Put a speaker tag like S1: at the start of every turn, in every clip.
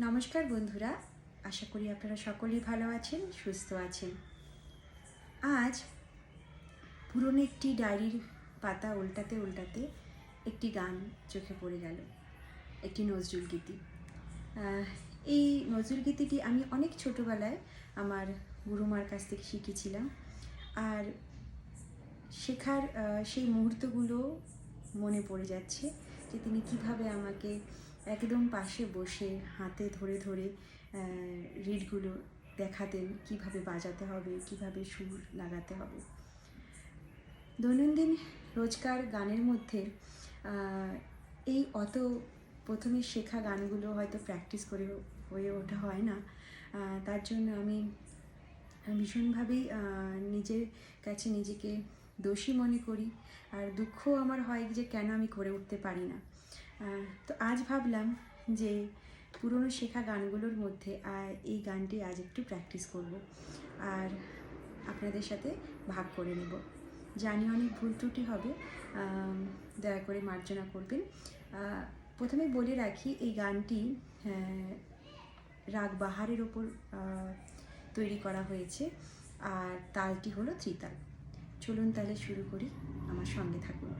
S1: নমস্কার বন্ধুরা, আশা করি আপনারা সকলেই ভালো আছেন, সুস্থ আছেন। আজ পুরনো একটি ডায়েরির পাতা উল্টাতে উল্টাতে একটি গান চোখে পড়ে গেল, একটি নজরুল গীতি। এই নজরুল গীতিটি আমি অনেক ছোটোবেলায় আমার গুরুমার কাছ থেকে শিখেছিলাম, আর শেখার সেই মুহূর্তগুলো মনে পড়ে যাচ্ছে যে তিনি কিভাবে আমাকে একদম পাশে বসে হাতে ধরে ধরে রিডগুলো দেখাতেন, কিভাবে বাজাতে হবে, কিভাবে সুর লাগাতে হবে। দৈনন্দিন রোজকার গানের মধ্যে এই অত প্রথমে শেখা গানগুলো হয়তো প্র্যাকটিস করে হয়ে ওঠা হয় না। তার জন্য আমি ভীষণভাবেই নিজের কাছে নিজেকে দোষী মনে করি, আর দুঃখ আমার হয় যে কেন আমি করে উঠতে পারি না। তো আজ ভাবলাম যে পুরনো শেখা গানগুলোর মধ্যে এই গানটি আজ একটু প্র্যাকটিস করব আর আপনাদের সাথে ভাগ করে নেব। জানি অনেক ভুল ত্রুটি হবে, দয়া করে মার্জনা করবেন। প্রথমে বলে রাখি, এই গানটি রাগ বাহারের ওপর তৈরি করা হয়েছে, আর তালটি হলো ত্রিতাল। চলুন তাহলে শুরু করি, আমার সঙ্গে থাকুন।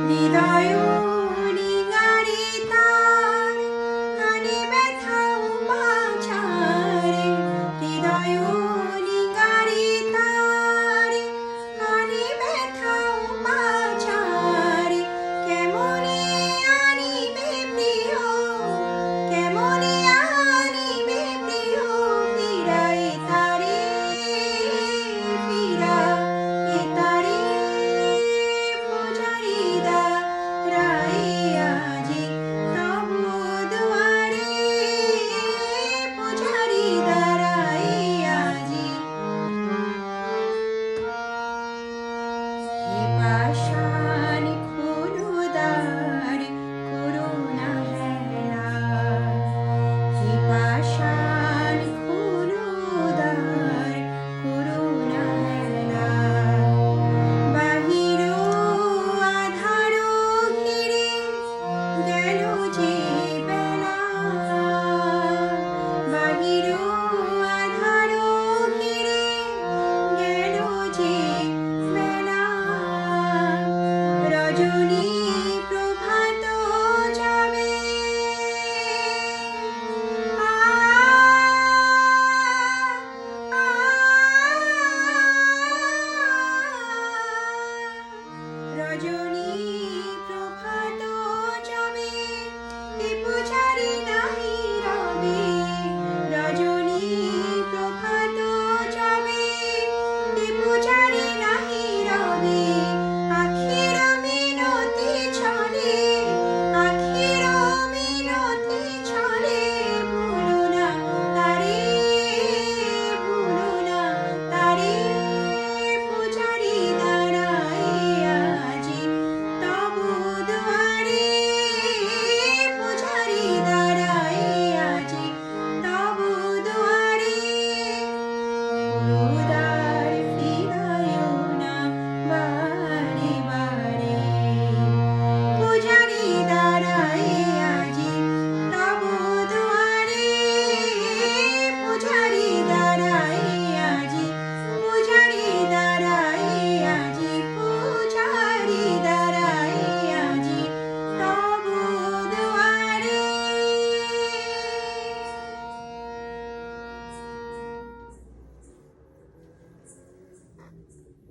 S1: হৃদয়